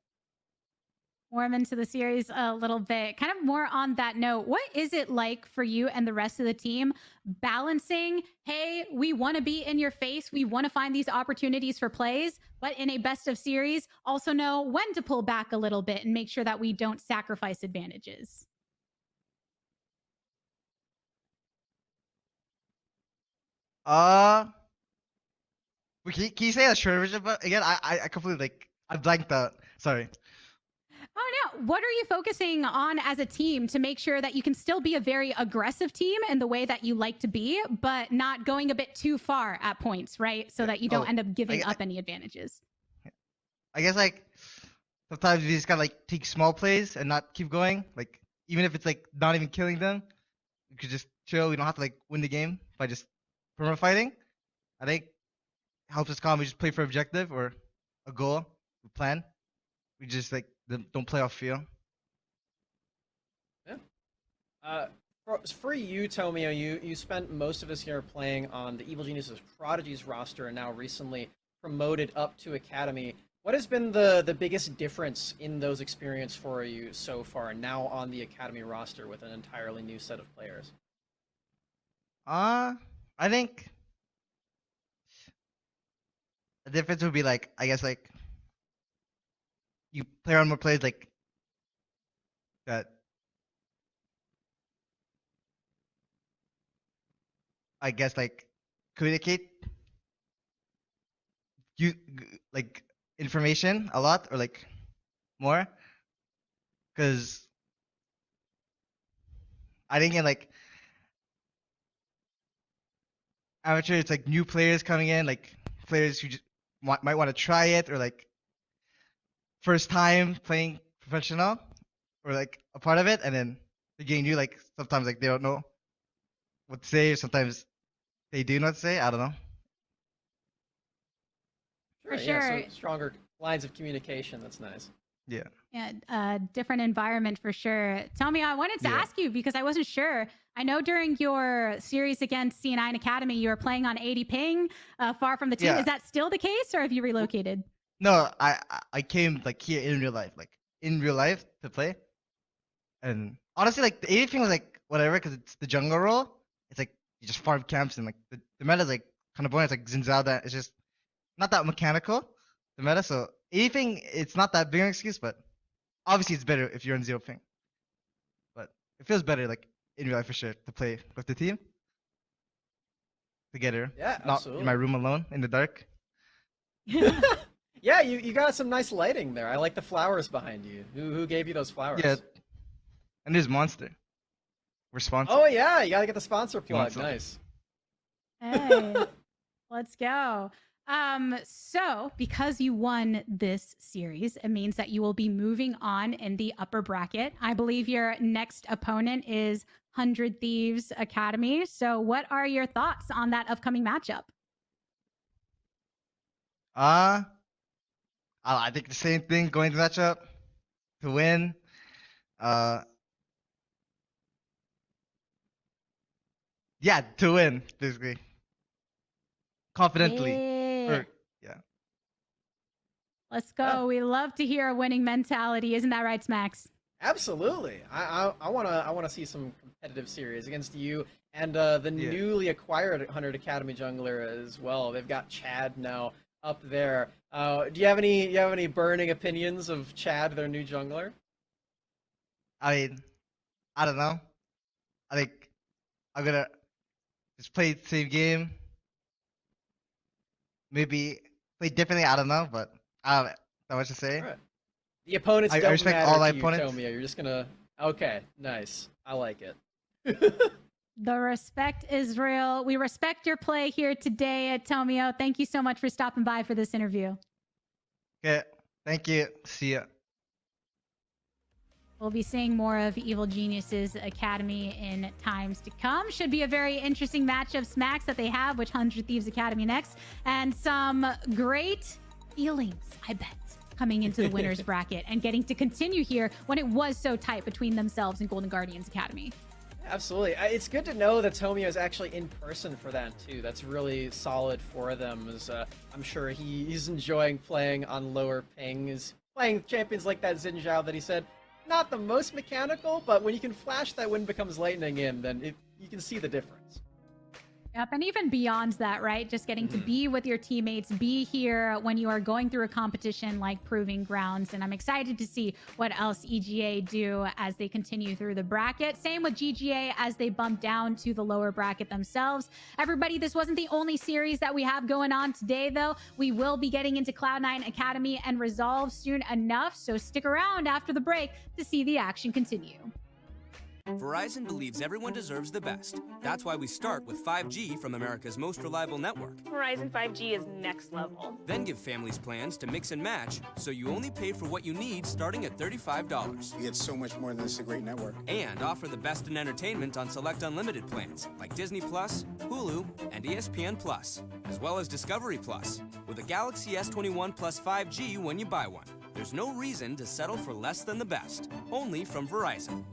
warm into the series a little bit. Kind of more on that note, what is it like for you and the rest of the team balancing, hey, we want to be in your face, we want to find these opportunities for plays, but in a best of series, also know when to pull back a little bit and make sure that we don't sacrifice advantages? Can you say a short version? But again, I completely like I blanked out. Sorry. Oh no, what are you focusing on as a team to make sure that you can still be a very aggressive team in the way that you like to be, but not going a bit too far at points, right? So that you don't end up giving up any advantages. I guess like sometimes we just gotta like take small plays and not keep going. Like even if it's like not even killing them, we could just chill. We don't have to like win the game by just perma fighting. I think it helps us calm. We just play for objective or a goal, we plan. We just like don't play off feel. Yeah. For you, Tomio, you spent most of this year playing on the Evil Geniuses Prodigies roster and now recently promoted up to Academy. What has been the biggest difference in those experiences for you so far, now on the Academy roster with an entirely new set of players? I think the difference would be like I guess like you play on more plays like that. I guess like communicate you like information a lot or like more because I think in like amateur, it's like new players coming in, like players who just might want to try it, or like first time playing professional, or like a part of it, and then they're getting new. Like sometimes like they don't know what to say, or sometimes they do not say. I don't know. For Yeah, sure. so stronger lines of communication. That's nice. Yeah. Yeah, different environment for sure. Tommy, I wanted to Yeah. ask you because I wasn't sure. I know during your series against C9 Academy, you were playing on 80 ping, far from the team. Yeah. Is that still the case, or have you relocated? No, I came like here in real life, to play. And honestly, like the 80 thing was like whatever, because it's the jungle role. It's like you just farm camps, and like the meta is like kind of boring. It's like Zinzao. It's just not that mechanical, the meta. So 80 thing, it's not that big an excuse, but obviously it's better if you're in 0 ping. But it feels better like in real life for sure to play with the team together. Yeah, Not absolutely. in my room alone in the dark. Yeah, you got some nice lighting there. I like the flowers behind you. Who gave you those flowers? Yeah. And there's Monster. We're sponsored. Oh yeah, you gotta get the sponsor plug. Monster. Nice. Hey, let's go. So because you won this series, it means that you will be moving on in the upper bracket. I believe your next opponent is 100 Thieves Academy. So what are your thoughts on that upcoming matchup? I think the same thing going to matchup to win. Yeah, to win basically. Confidently. Yeah. Yeah. Let's go. Yeah. We love to hear a winning mentality. Isn't that right, Smacks? Absolutely. I wanna see some competitive series against you and the newly acquired 100 Academy jungler as well. They've got Chad now up there. Do you have any burning opinions of Chad, their new jungler? I mean, I don't know. I think I'm gonna just play the same game. Maybe play differently. I don't know, but I don't have that much to say. All right. The opponents I don't respect matter all to my you, opponents. Tomia. You're just gonna. Okay, nice. I like it. The respect is real. We respect your play here today at Tomio. Thank you so much for stopping by for this interview. Okay. Thank you. See ya. We'll be seeing more of Evil Geniuses Academy in times to come. Should be a very interesting match of smacks that they have, which 100 Thieves Academy next, and some great feelings, I bet, coming into the winners bracket and getting to continue here when it was so tight between themselves and Golden Guardians Academy. Absolutely. It's good to know that Tomio is actually in person for that too. That's really solid for them. As I'm sure he's enjoying playing on lower ping. Is playing champions like that Xin Zhao that he said, not the most mechanical, but when you can flash that Wind Becomes Lightning in, then you can see the difference. Yep, and even beyond that, right? Just getting to be with your teammates, be here when you are going through a competition like Proving Grounds. And I'm excited to see what else EGA do as they continue through the bracket. Same with GGA as they bump down to the lower bracket themselves. Everybody, this wasn't the only series that we have going on today, though. We will be getting into Cloud9 Academy and Resolve soon enough. So stick around after the break to see the action continue. Verizon believes everyone deserves the best. That's why we start with 5G from America's most reliable network. Verizon 5G is next level. Then give families plans to mix and match, so you only pay for what you need starting at $35. You get so much more than this, a great network. And offer the best in entertainment on select unlimited plans, like Disney+, Hulu, and ESPN+, as well as Discovery+, with a Galaxy S21 Plus 5G when you buy one. There's no reason to settle for less than the best. Only from Verizon.